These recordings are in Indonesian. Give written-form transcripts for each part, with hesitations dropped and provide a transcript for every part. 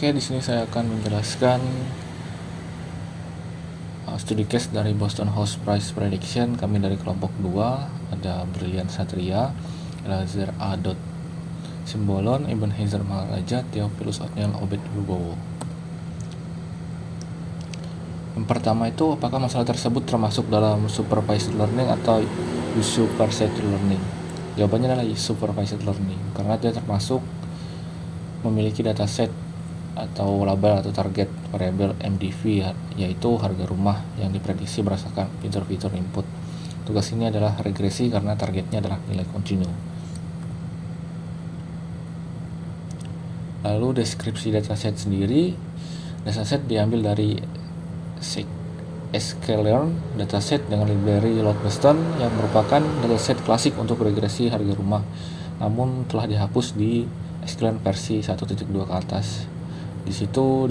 Oke, di sini saya akan menjelaskan studi case dari Boston House Price Prediction. Kami dari kelompok 2, ada Brilian Satria, Elazar A. Simbolon, Ibn Hizar Maharaja, Theophilus Othniel, Obed Wibowo. Yang pertama itu, apakah masalah tersebut termasuk dalam supervised learning atau supervised learning? Jawabannya adalah supervised learning, karena dia termasuk memiliki dataset atau label atau target variabel MDV, yaitu harga rumah yang diprediksi berdasarkan fitur-fitur input. Tugas ini adalah regresi karena targetnya adalah nilai kontinu. Lalu deskripsi dataset sendiri, dataset diambil dari sklearn dataset dengan library Load-Boston yang merupakan dataset klasik untuk regresi harga rumah, namun telah dihapus di sklearn versi 1.2 ke atas. Di situ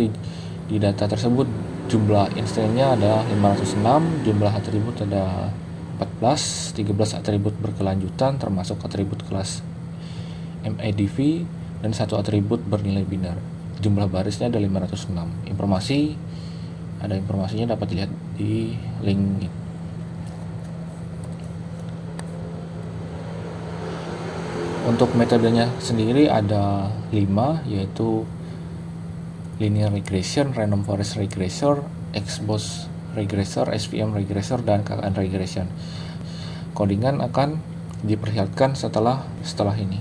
di data tersebut jumlah instannya ada 506, jumlah atribut ada 14, 13 atribut berkelanjutan termasuk atribut kelas MADV dan satu atribut bernilai binar. Jumlah barisnya ada 506. Informasinya dapat dilihat di link. Untuk metodenya sendiri ada 5, yaitu linear regression, random forest regressor, XBOS regressor, SVM regressor, dan KKN regression. Codingan akan diperlihatkan setelah ini.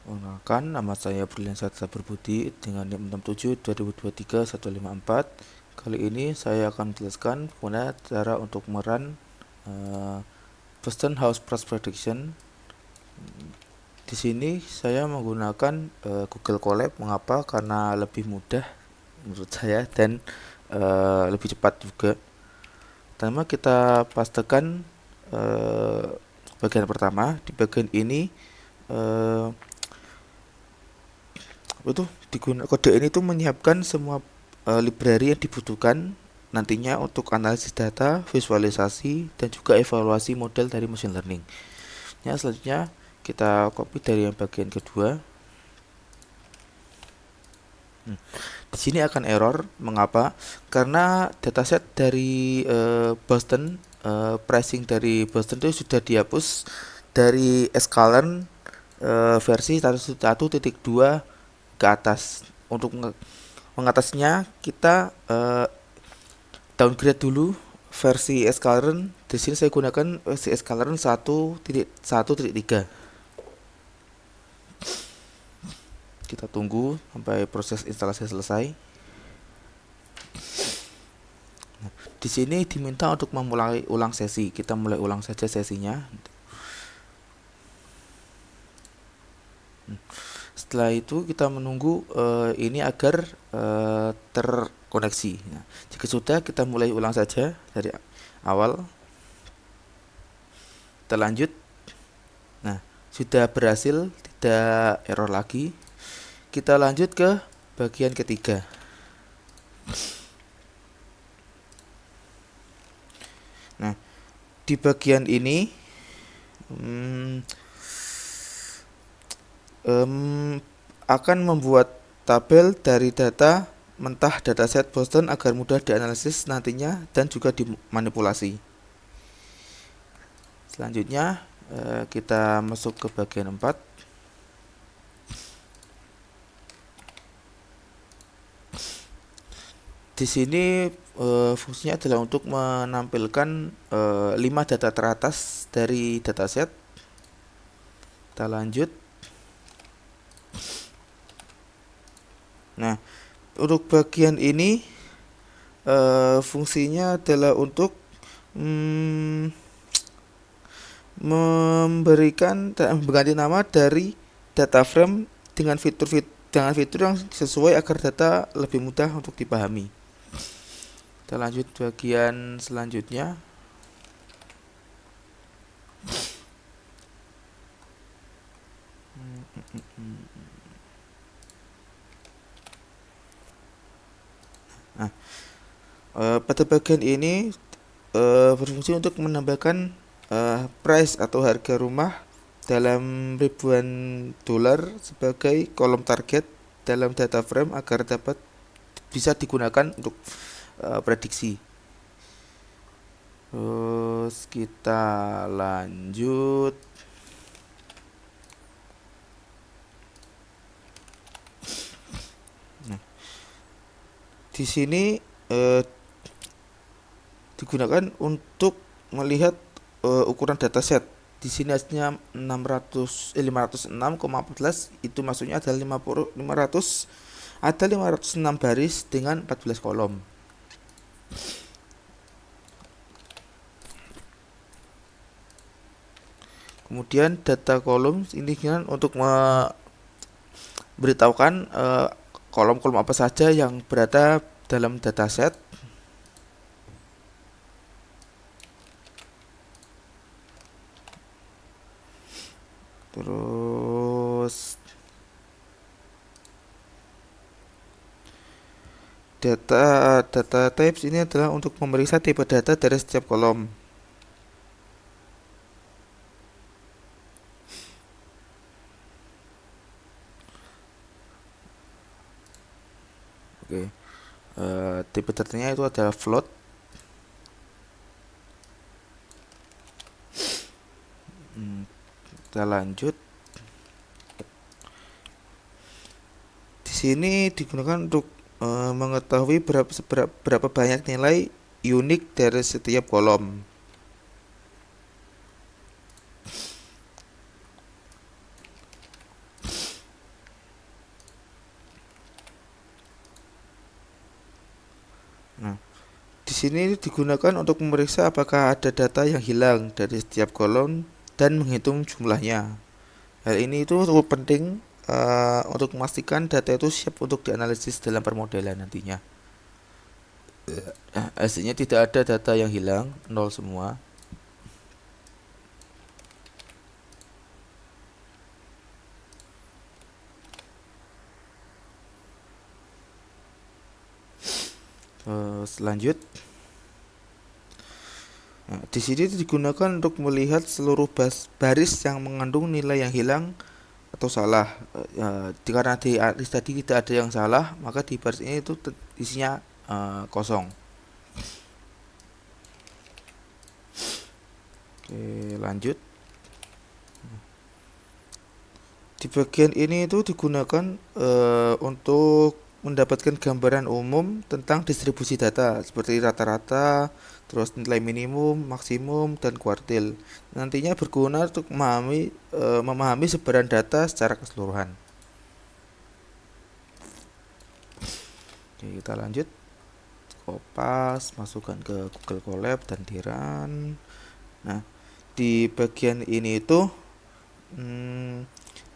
Perkenalkan, nama saya Brilian Satria Berbudi dengan NIM 672023-154. Kali ini saya akan menjelaskan bagaimana cara untuk merun Boston House Price Prediction. Di sini saya menggunakan Google Colab. Mengapa? Karena lebih mudah menurut saya dan lebih cepat juga. Pertama kita pastikan bagian pertama. Di bagian ini kode ini tuh menyiapkan semua library yang dibutuhkan nantinya untuk analisis data, visualisasi, dan juga evaluasi model dari machine learning. Selanjutnya kita copy dari yang bagian kedua. Di sini akan error. Mengapa? Karena dataset dari Boston, pricing dari Boston itu sudah dihapus dari sklearn versi 1.2 ke atas. Untuk mengatasnya kita downgrade dulu versi sklearn. Di sini saya gunakan versi sklearn 1.1.3. Kita tunggu sampai proses instalasi selesai. Di sini diminta untuk memulai ulang sesi. Kita mulai ulang saja sesinya. Setelah itu kita menunggu ini agar terkoneksi. Jika sudah, kita mulai ulang saja dari awal. Kita lanjut. Nah, sudah berhasil, tidak error lagi. Kita lanjut ke bagian ketiga. Nah, di bagian ini akan membuat tabel dari data mentah dataset Boston agar mudah dianalisis nantinya dan juga dimanipulasi. Selanjutnya kita masuk ke bagian 4. Di sini fungsinya adalah untuk menampilkan 5 data teratas dari dataset. Kita lanjut. Nah, untuk bagian ini fungsinya adalah untuk mengganti nama dari data frame dengan fitur yang sesuai agar data lebih mudah untuk dipahami. Kita lanjut bagian selanjutnya. Nah, pada bagian ini berfungsi untuk menambahkan price atau harga rumah dalam ribuan dolar sebagai kolom target dalam data frame agar dapat bisa digunakan untuk prediksi. Terus kita lanjut. Nah, di sini digunakan untuk melihat ukuran dataset. Di sini hasilnya 506,14, itu maksudnya ada 506 baris dengan 14 kolom. Kemudian data kolom ini kan untuk memberitahukan kolom-kolom apa saja yang berada dalam dataset. Terus data types ini adalah untuk memeriksa tipe data dari setiap kolom. Oke. Tipe datanya itu adalah float. Kita lanjut. Di sini digunakan untuk mengetahui berapa banyak nilai unik dari setiap kolom. Nah, di sini digunakan untuk memeriksa apakah ada data yang hilang dari setiap kolom dan menghitung jumlahnya. Hal ini itu cukup penting untuk memastikan data itu siap untuk dianalisis dalam permodelan nantinya. Hasilnya tidak ada data yang hilang, nol semua. Lanjut. Nah, di sini digunakan untuk melihat seluruh baris yang mengandung nilai yang hilang atau salah. Karena di list tadi tidak ada yang salah, maka di baris ini itu isinya kosong. Oke, lanjut. Di bagian ini itu digunakan untuk mendapatkan gambaran umum tentang distribusi data seperti rata-rata, terus nilai minimum, maksimum, dan kuartil. Nantinya berguna untuk memahami sebaran data secara keseluruhan. Oke, kita lanjut. Kopas, masukkan ke Google Colab dan Tiran. Nah, di bagian ini itu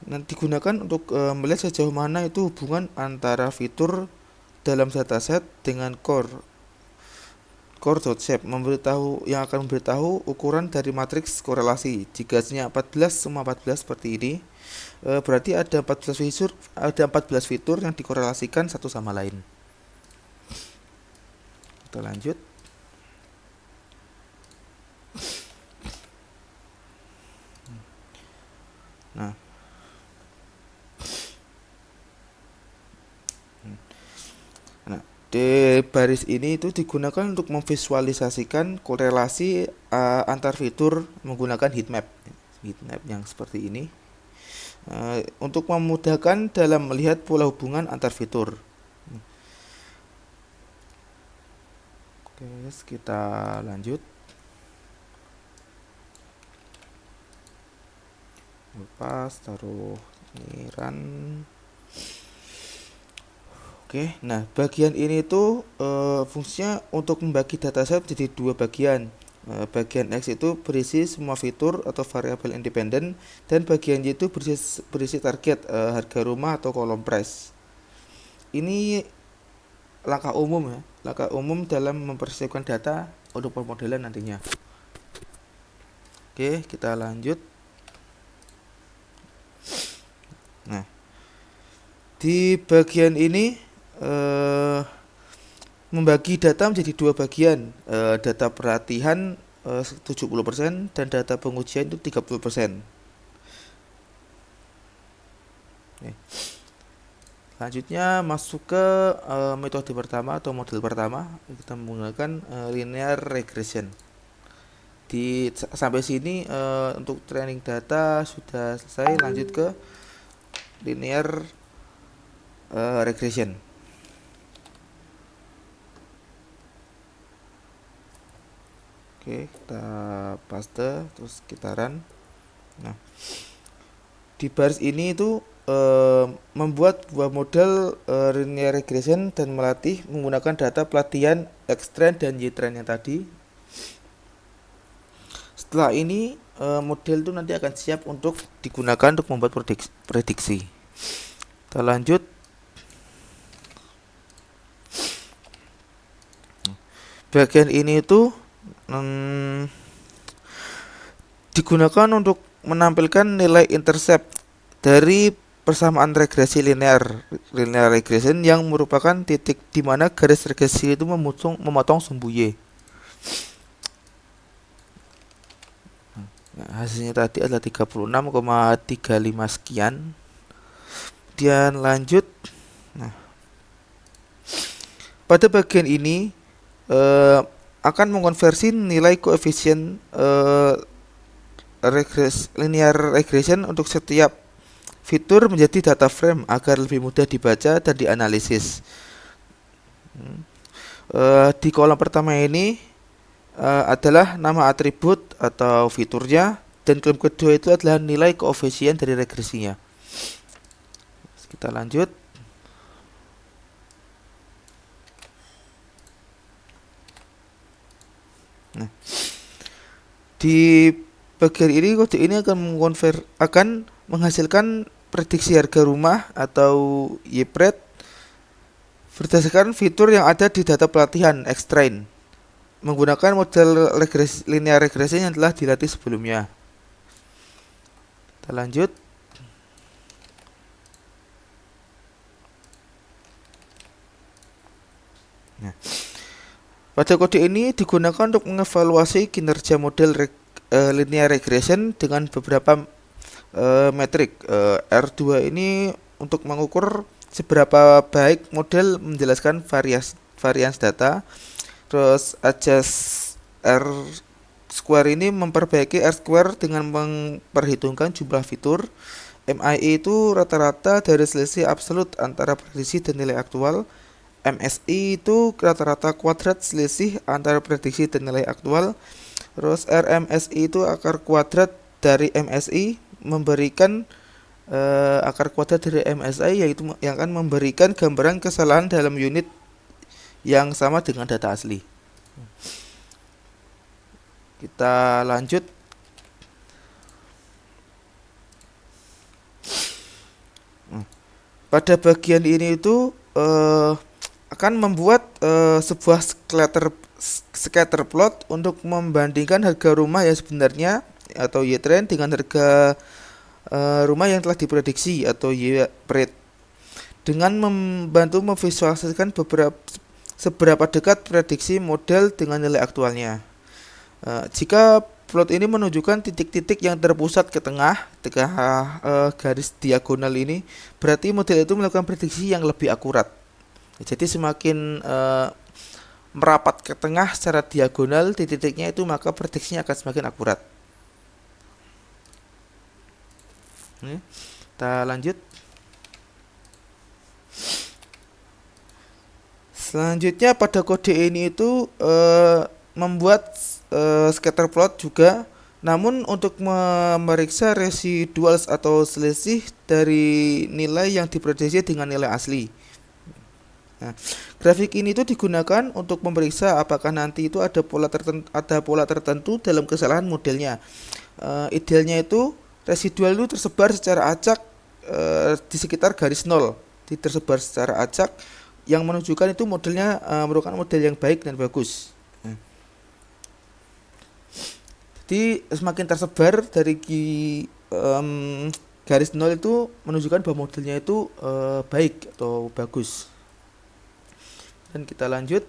nanti digunakan untuk melihat sejauh mana itu hubungan antara fitur dalam dataset dengan core.shape yang akan memberitahu ukuran dari matriks korelasi. Jika hasilnya 14 seperti ini, berarti ada 14 fitur yang dikorelasikan satu sama lain. Kita lanjut. Di baris ini itu digunakan untuk memvisualisasikan korelasi antar fitur menggunakan heatmap yang seperti ini, untuk memudahkan dalam melihat pola hubungan antar fitur. Oke, kita lanjut. Lepas taruh ini run. Oke, nah bagian ini tuh fungsinya untuk membagi dataset menjadi dua bagian. Bagian X itu berisi semua fitur atau variabel independen, dan bagian Y itu berisi target, harga rumah atau kolom price. Ini langkah umum dalam mempersiapkan data untuk permodelan nantinya. Oke, kita lanjut. Nah, di bagian ini membagi data menjadi dua bagian, data pelatihan 70% dan data pengujian itu 30%. Oke. Selanjutnya masuk ke metode pertama atau model pertama, kita menggunakan linear regression. Sampai sini untuk training data sudah selesai, lanjut ke linear regression. Oke, kita paste terus kita run. Nah, di baris ini itu membuat buah model linear regression dan melatih menggunakan data pelatihan X-trend dan Y-trend yang tadi. Setelah ini model itu nanti akan siap untuk digunakan untuk membuat prediksi. Kita lanjut. Bagian ini itu digunakan untuk menampilkan nilai intercept dari persamaan regresi linear regression yang merupakan titik di mana garis regresi itu memotong sumbu Y. Nah, hasilnya tadi adalah 36,35 sekian. Kemudian lanjut. Nah, pada bagian ini akan mengkonversi nilai koefisien linear regression untuk setiap fitur menjadi data frame agar lebih mudah dibaca dan dianalisis. Di kolom pertama ini adalah nama atribut atau fiturnya, dan kolom kedua itu adalah nilai koefisien dari regresinya. Kita lanjut. Nah, di bagian ini kode ini akan menghasilkan prediksi harga rumah atau YPRED berdasarkan fitur yang ada di data pelatihan X-train menggunakan model linear regression yang telah dilatih sebelumnya. Kita lanjut. Nah, pada kode ini digunakan untuk mengevaluasi kinerja model linear regression dengan beberapa metrik. R2 ini untuk mengukur seberapa baik model menjelaskan varians data. Terus adjust R square ini memperbaiki R square dengan memperhitungkan jumlah fitur. MIE itu rata-rata dari selisih absolut antara prediksi dan nilai aktual. MSI itu rata-rata kuadrat selisih antara prediksi dan nilai aktual. Terus RMSI itu akar kuadrat dari MSI memberikan akar kuadrat dari MSI, yaitu yang akan memberikan gambaran kesalahan dalam unit yang sama dengan data asli. Kita lanjut. Pada bagian ini itu akan membuat sebuah scatter plot untuk membandingkan harga rumah yang sebenarnya atau Y-trend dengan harga rumah yang telah diprediksi atau Y-PRED, dengan membantu memvisualisasikan seberapa dekat prediksi model dengan nilai aktualnya. Jika plot ini menunjukkan titik-titik yang terpusat ke tengah garis diagonal ini, berarti model itu melakukan prediksi yang lebih akurat. Jadi semakin merapat ke tengah secara diagonal titik-titiknya itu, maka prediksinya akan semakin akurat. Kita lanjut. Selanjutnya pada kode ini itu membuat scatter plot juga, namun untuk memeriksa residuals atau selisih dari nilai yang diprediksi dengan nilai asli. Nah, grafik ini itu digunakan untuk memeriksa apakah nanti itu ada pola tertentu dalam kesalahan modelnya. Idealnya itu residual itu tersebar secara acak di sekitar garis 0, tersebar secara acak yang menunjukkan itu modelnya merupakan model yang baik dan bagus. Jadi semakin tersebar dari garis 0 itu menunjukkan bahwa modelnya itu baik atau bagus. Dan kita lanjut.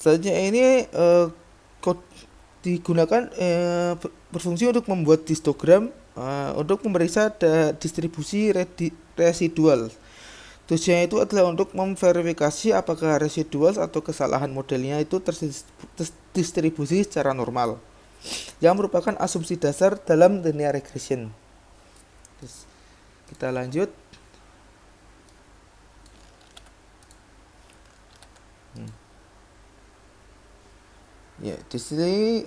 Selanjutnya ini digunakan berfungsi untuk membuat histogram untuk memeriksa distribusi residual. Tujuannya itu adalah untuk memverifikasi apakah residual atau kesalahan modelnya itu terdistribusi secara normal, yang merupakan asumsi dasar dalam linear regression. Terus kita lanjut. Ya, di sini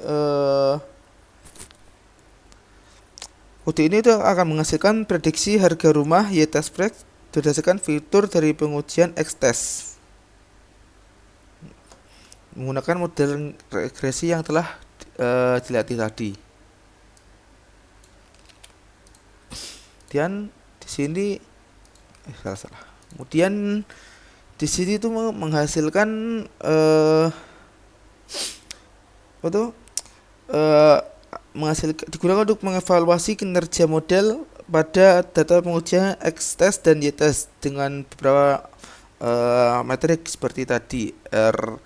kode ini itu akan menghasilkan prediksi harga rumah y-test price berdasarkan fitur dari pengujian x-test menggunakan model regresi yang telah dilatih tadi. Kemudian di sini salah. Kemudian di sini itu menghasilkan digunakan untuk mengevaluasi kinerja model pada data pengujian x-test dan y-test dengan beberapa metrik seperti tadi. R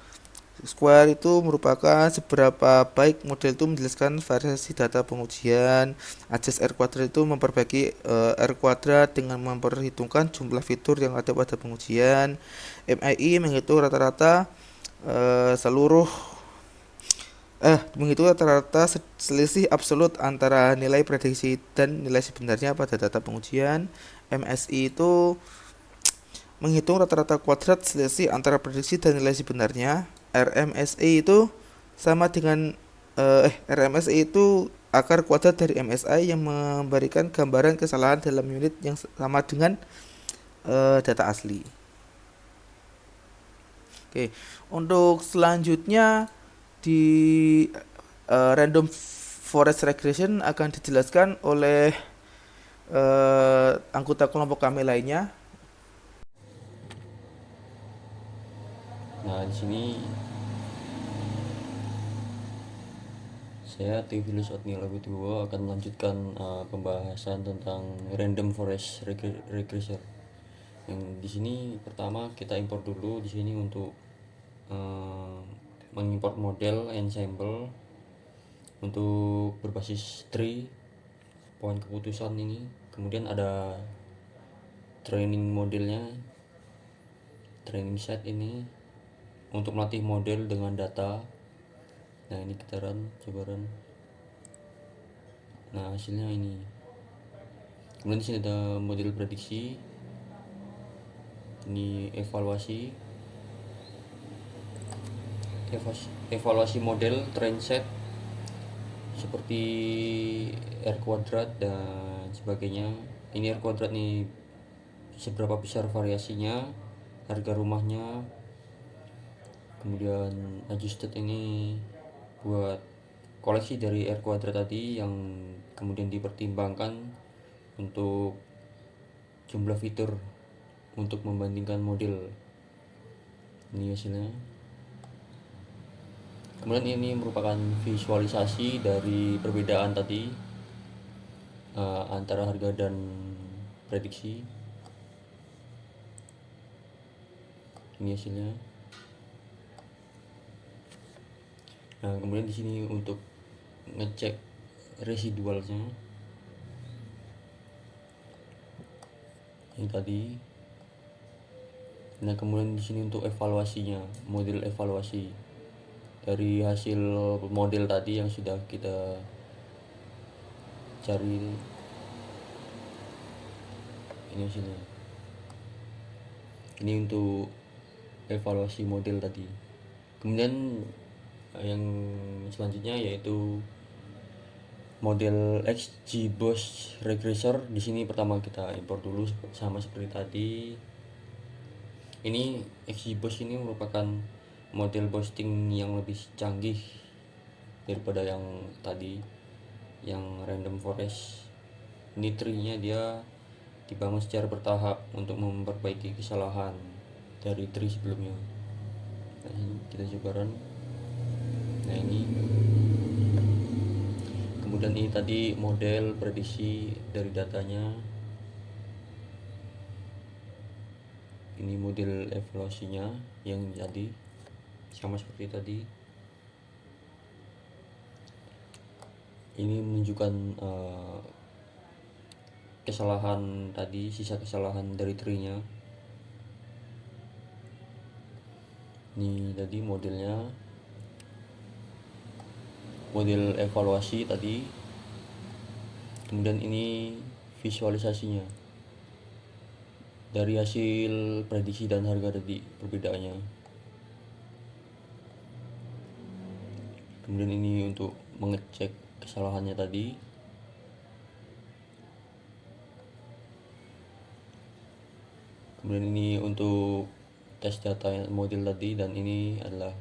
square itu merupakan seberapa baik model itu menjelaskan variasi data pengujian. Adjust R kuadrat itu memperbaiki R kuadrat dengan memperhitungkan jumlah fitur yang ada pada pengujian. MII menghitung rata-rata menghitung rata-rata selisih absolut antara nilai prediksi dan nilai sebenarnya pada data pengujian. MSI itu menghitung rata-rata kuadrat selisih antara prediksi dan nilai sebenarnya. RMSI itu sama dengan RMSI itu akar kuadrat dari MSI yang memberikan gambaran kesalahan dalam unit yang sama dengan data asli. Oke, untuk selanjutnya di random forest regression akan dijelaskan oleh anggota kelompok kami lainnya. Nah, di sini saya Theophilus Otniel Wibowo akan melanjutkan pembahasan tentang random forest regressor. Yang di sini pertama kita import dulu di sini untuk mengimport model ensemble untuk berbasis tree pohon keputusan ini. Kemudian ada training modelnya, training set ini untuk melatih model dengan data. Nah, ini kita coba run. Nah, hasilnya ini. Kemudian di sini ada model prediksi. Ini evaluasi model train set seperti R kuadrat dan sebagainya. Ini R kuadrat nih seberapa besar variasinya, harga rumahnya. Kemudian adjusted ini buat koleksi dari R kuadrat tadi yang kemudian dipertimbangkan untuk jumlah fitur untuk membandingkan model. Ini hasilnya. Kemudian ini merupakan visualisasi dari perbedaan tadi antara harga dan prediksi. Ini hasilnya. Nah, kemudian di sini untuk ngecek residualnya ini tadi. Nah, kemudian di sini untuk evaluasinya, model evaluasi dari hasil model tadi yang sudah kita cari. Ini hasilnya. Ini untuk evaluasi model tadi. Kemudian yang selanjutnya yaitu model XGBoost regressor. Di sini pertama kita import dulu sama seperti tadi. Ini XGBoost ini merupakan model boosting yang lebih canggih daripada yang tadi, yang random forest. Ini tree-nya dia dibangun secara bertahap untuk memperbaiki kesalahan dari tree sebelumnya. Nah, ini kita coba run. Nah, ini kemudian ini tadi model prediksi dari datanya. Ini model evaluasinya yang tadi sama seperti tadi. Ini menunjukkan kesalahan tadi, sisa kesalahan dari tree-nya. Ini tadi modelnya, model evaluasi tadi. Kemudian ini visualisasinya dari hasil prediksi dan harga tadi, perbedaannya. Kemudian ini untuk mengecek kesalahannya tadi. Kemudian ini untuk tes data model tadi, dan ini adalah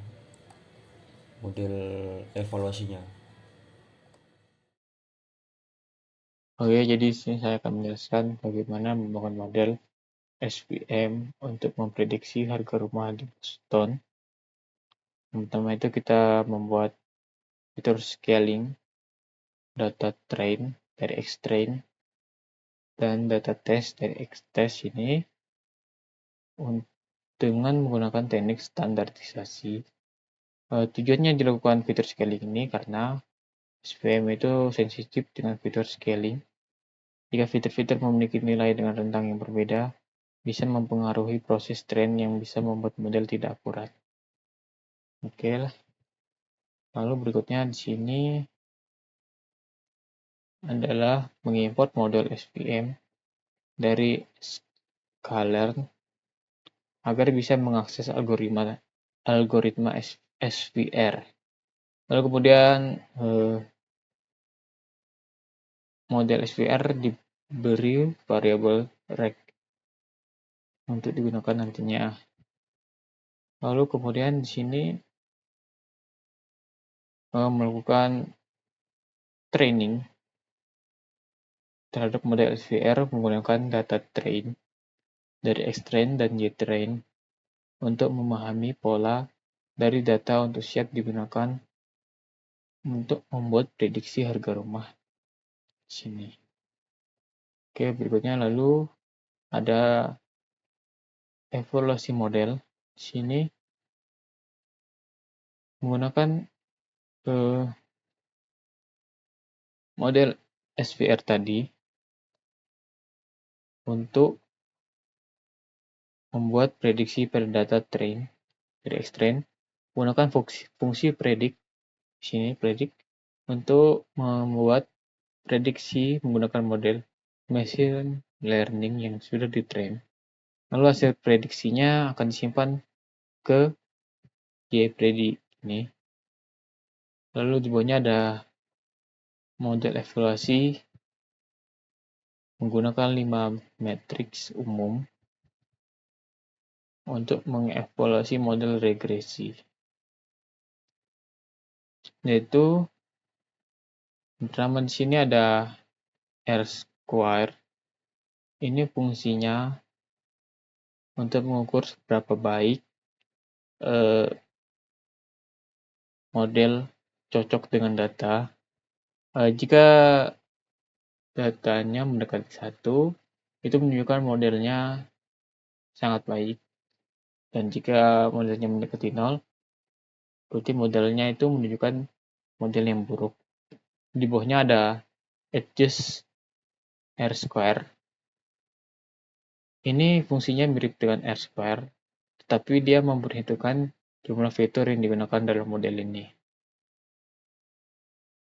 model evaluasinya. Oke, jadi di sini saya akan menjelaskan bagaimana membangun model SVM untuk memprediksi harga rumah di Boston. Pertama itu kita membuat fitur scaling, data train dari Xtrain, dan data test dari Xtest ini dengan menggunakan teknik standarisasi. Tujuannya dilakukan fitur scaling ini karena SVM itu sensitif dengan fitur scaling. Jika fitur-fitur memiliki nilai dengan rentang yang berbeda, bisa mempengaruhi proses train yang bisa membuat model tidak akurat. Oke lah. Lalu berikutnya di sini adalah mengimport model SVM dari Sklearn agar bisa mengakses algoritma SVR. Lalu kemudian model SVR diberi variabel rect untuk digunakan nantinya. Lalu kemudian di sini melakukan training terhadap model SVR menggunakan data train dari Xtrain dan JTrain untuk memahami pola dari data untuk siap digunakan untuk membuat prediksi harga rumah di sini. Oke, berikutnya lalu ada evaluasi model. Di sini menggunakan model SVR tadi untuk membuat prediksi pada data train dari Xtrain menggunakan fungsi predict di sini predict untuk membuat prediksi menggunakan model machine learning yang sudah ditrain. Lalu hasil prediksinya akan disimpan ke JPredict ini. Lalu di bawahnya ada model evaluasi menggunakan 5 matriks umum untuk mengevaluasi model regresi. Yaitu pertama di sini ada R-square. Ini fungsinya untuk mengukur seberapa baik model cocok dengan data. Jika datanya mendekati 1, itu menunjukkan modelnya sangat baik. Dan jika modelnya mendekati 0, berarti modelnya itu menunjukkan model yang buruk. Di bawahnya ada adjust R-square. Ini fungsinya mirip dengan R-square, tetapi dia memperhitungkan jumlah fitur yang digunakan dalam model ini.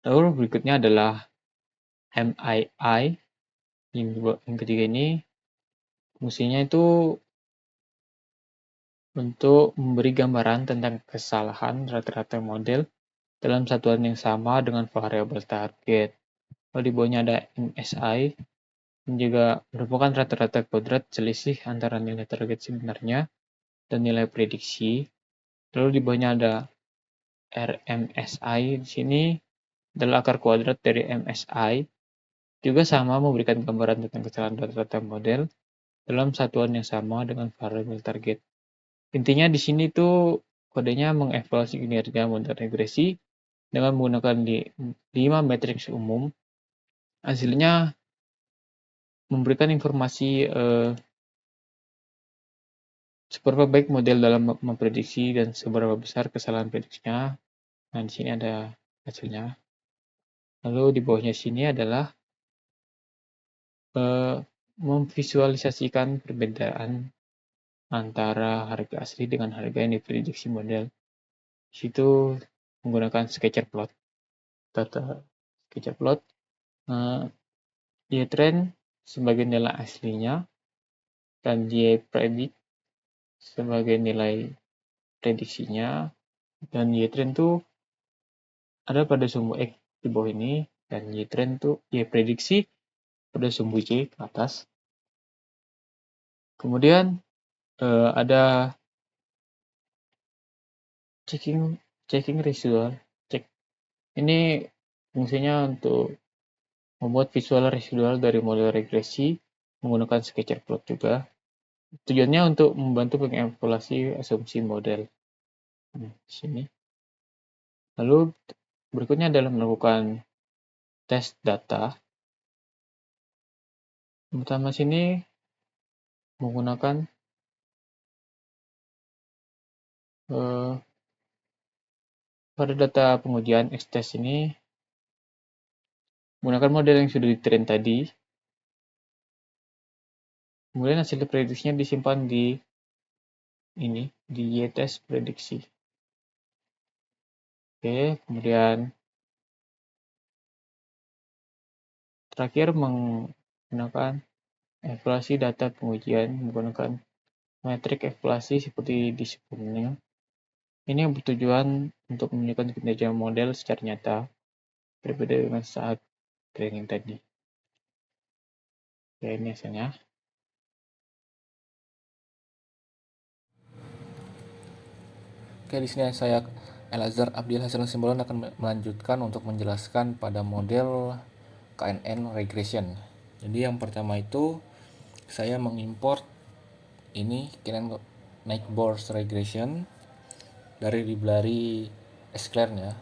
Lalu berikutnya adalah MII. Yang ketiga ini fungsinya itu untuk memberi gambaran tentang kesalahan rata-rata model dalam satuan yang sama dengan variabel target. Lalu di bawahnya ada MSI, yang juga merupakan rata-rata kuadrat selisih antara nilai target sebenarnya dan nilai prediksi. Lalu di bawahnya ada RMSI. Di sini adalah akar kuadrat dari MSI. Juga sama memberikan gambaran tentang kesalahan rata-rata model dalam satuan yang sama dengan variabel target. Intinya di sini tuh kodenya mengevaluasi kinerja model regresi dengan menggunakan 5 matriks umum. Hasilnya memberikan informasi seberapa baik model dalam memprediksi dan seberapa besar kesalahan prediksinya. Nah, di sini ada hasilnya. Lalu di bawahnya sini adalah memvisualisasikan perbedaan antara harga asli dengan harga yang diprediksi model. Di situ menggunakan scatter plot. Data scatter plot, Y-trend sebagai nilai aslinya dan Y-predict sebagai nilai prediksinya, dan Y-trend itu ada pada sumbu X di bawah ini, dan Y-trend itu Y-prediksi pada sumbu Y ke atas. Kemudian ada checking residual. Ini fungsinya untuk membuat visual residual dari model regresi menggunakan scatter plot juga. Tujuannya untuk membantu mengevaluasi asumsi model. Di sini. Lalu berikutnya adalah melakukan tes data. Yang pertama sini menggunakan pada data pengujian X-test ini menggunakan model yang sudah di-train tadi. Kemudian hasil prediksinya disimpan di ini, di Y-test prediksi. Oke, kemudian terakhir menggunakan evaluasi data pengujian menggunakan metrik evaluasi seperti di sebelumnya. Ini yang bertujuan untuk menunjukkan kinerja model secara nyata, berbeda dengan saat training tadi. Ya, ini hasilnya. Oke, di sini saya Elazar Abdil Hasan Simbolon akan melanjutkan untuk menjelaskan pada model KNN regression. Jadi yang pertama itu saya mengimport ini KNN Neighbors regression dari library sklearn ya.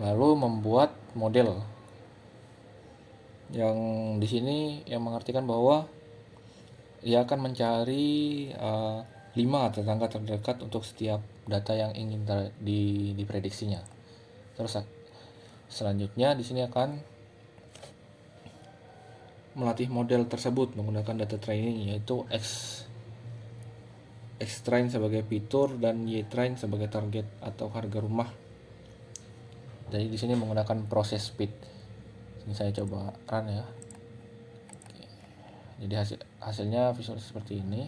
Lalu membuat model yang di sini yang mengartikan bahwa ia akan mencari 5 tetangga terdekat untuk setiap data yang ingin diprediksinya. Terus selanjutnya di sini akan melatih model tersebut menggunakan data training, yaitu X-train sebagai fitur dan Y-train sebagai target atau harga rumah. Jadi di sini menggunakan proses speed. Ini saya coba run ya. Oke. Jadi hasilnya visual seperti ini.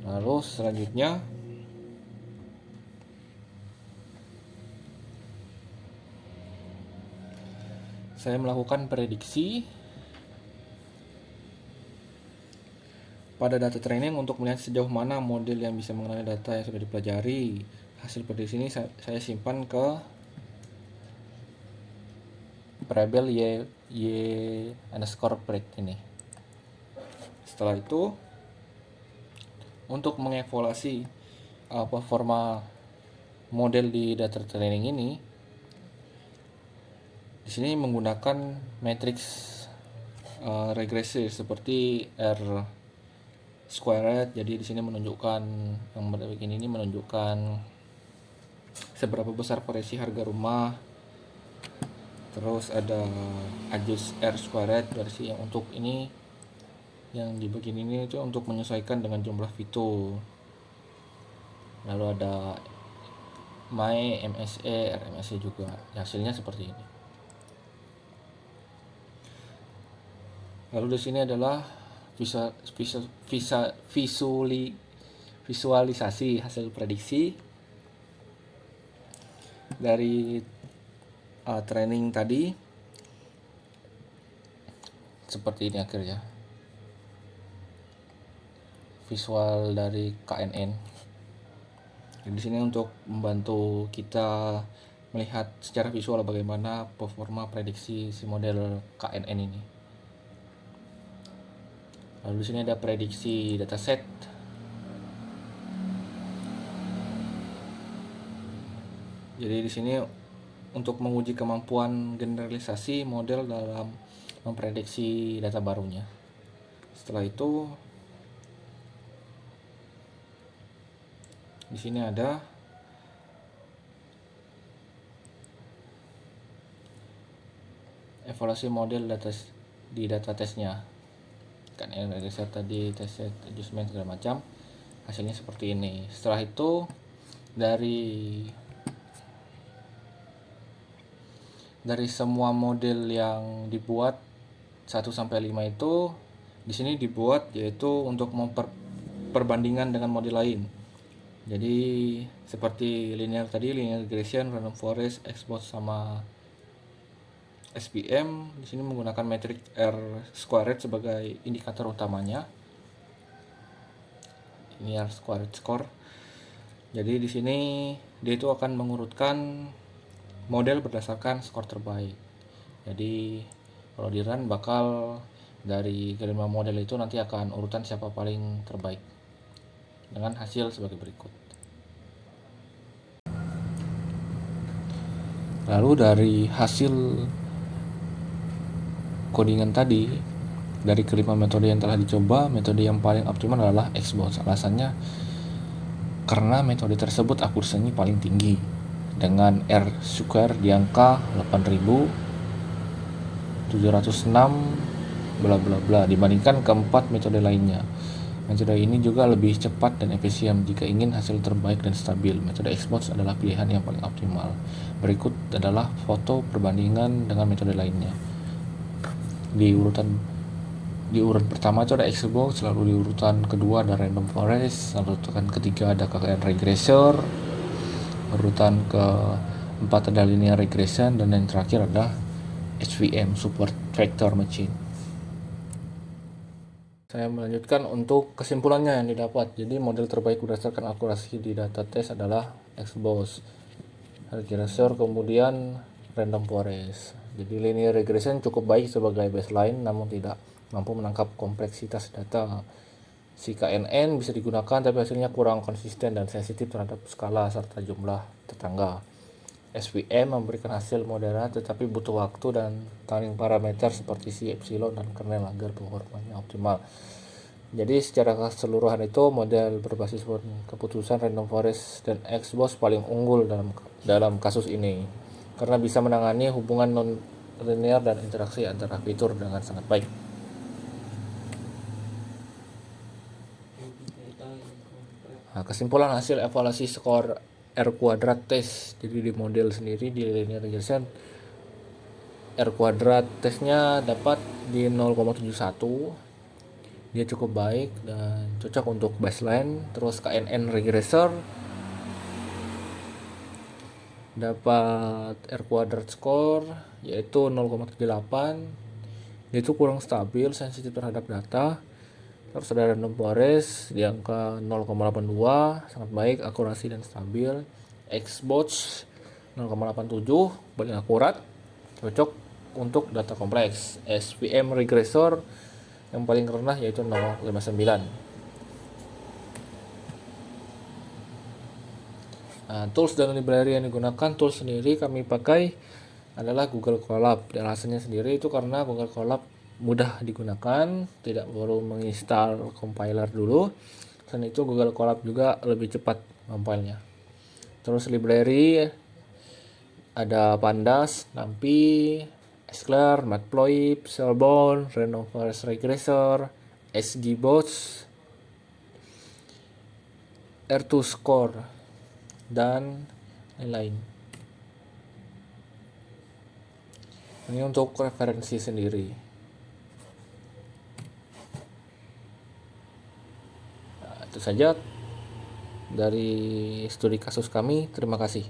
Lalu selanjutnya saya melakukan prediksi pada data training untuk melihat sejauh mana model yang bisa mengenali data yang sudah dipelajari. Hasil prediksi ini saya simpan ke variabel y underscore predict ini. Setelah itu, untuk mengevaluasi performa model di data training ini, di sini menggunakan matriks regresi seperti R squared. Jadi di sini menunjukkan yang begini ini menunjukkan seberapa besar variasi harga rumah. Terus ada adjust R squared versi yang untuk ini, yang di bagian ini itu untuk menyesuaikan dengan jumlah fitur. Lalu ada my MSE, RMSE juga. Hasilnya seperti ini. Lalu di sini adalah visualisasi hasil prediksi dari training tadi, seperti ini akhirnya visual dari KNN. Di sini untuk membantu kita melihat secara visual bagaimana performa prediksi si model KNN ini. Lalu di sini ada prediksi dataset. Jadi di sini untuk menguji kemampuan generalisasi model dalam memprediksi data barunya. Setelah itu di sini ada evaluasi model di data tesnya. Kan yang regressor tadi tes set adjustment segala macam, hasilnya seperti ini. Setelah itu dari semua model yang dibuat 1 sampai 5 itu di sini dibuat yaitu untuk perbandingan dengan model lain. Jadi seperti linear regression, random forest, XBox sama SPM di sini menggunakan metrik R squared sebagai indikator utamanya. Linear squared score. Jadi di sini dia itu akan mengurutkan model berdasarkan skor terbaik. Jadi kalau di run bakal dari kelima model itu nanti akan urutan siapa paling terbaik dengan hasil sebagai berikut. Lalu dari hasil codingan tadi, dari kelima metode yang telah dicoba, metode yang paling optimal adalah XBox. Alasannya karena metode tersebut akurasinya paling tinggi dengan R square di angka 8706 bla bla bla dibandingkan keempat metode lainnya. Metode ini juga lebih cepat dan efisien jika ingin hasil terbaik dan stabil. Metode XBox adalah pilihan yang paling optimal. Berikut adalah foto perbandingan dengan metode lainnya. Di urutan pertama itu ada XBox, lalu di urutan kedua ada random forest, lalu urutan ketiga ada KKN regressor, urutan keempat ada linear regression, dan yang terakhir ada HVM support vector machine. Saya melanjutkan untuk kesimpulannya yang didapat. Jadi model terbaik berdasarkan akurasi di data tes adalah XBox, regressor, kemudian random forest. Jadi linear regression cukup baik sebagai baseline namun tidak mampu menangkap kompleksitas data. Si KNN bisa digunakan tapi hasilnya kurang konsisten dan sensitif terhadap skala serta jumlah tetangga. SVM memberikan hasil moderat tetapi butuh waktu dan timing parameter seperti si epsilon dan kernel agar performanya optimal. Jadi secara keseluruhan itu model berbasis keputusan random forest dan XBox paling unggul dalam kasus ini karena bisa menangani hubungan non linear dan interaksi antara fitur dengan sangat baik. Nah, kesimpulan hasil evaluasi skor R kuadrat tes. Jadi di model sendiri di linear regression R kuadrat tesnya dapat di 0,71. Dia cukup baik dan cocok untuk baseline. Terus KNN regressor dapat R kuadrat score yaitu 0,78. Dia itu kurang stabil, sensitif terhadap data. Terus ada random forest di angka 0,82, sangat baik, akurasi dan stabil. XBox 0,87, paling akurat, cocok untuk data kompleks. SVM regressor yang paling rendah yaitu 0,59. Nah, tools dan library yang digunakan, tools sendiri kami pakai adalah Google Colab. Dan alasannya sendiri itu karena Google Colab mudah digunakan, tidak perlu menginstal compiler dulu. Selain itu Google Colab juga lebih cepat compile-nya. Terus library ada Pandas, NumPy, Sklearn, Matplotlib, Sealborn, Random Forest Regressor, XGBox, R2Score, dan lain-lain. Ini untuk referensi sendiri. Itu saja dari studi kasus kami. Terima kasih.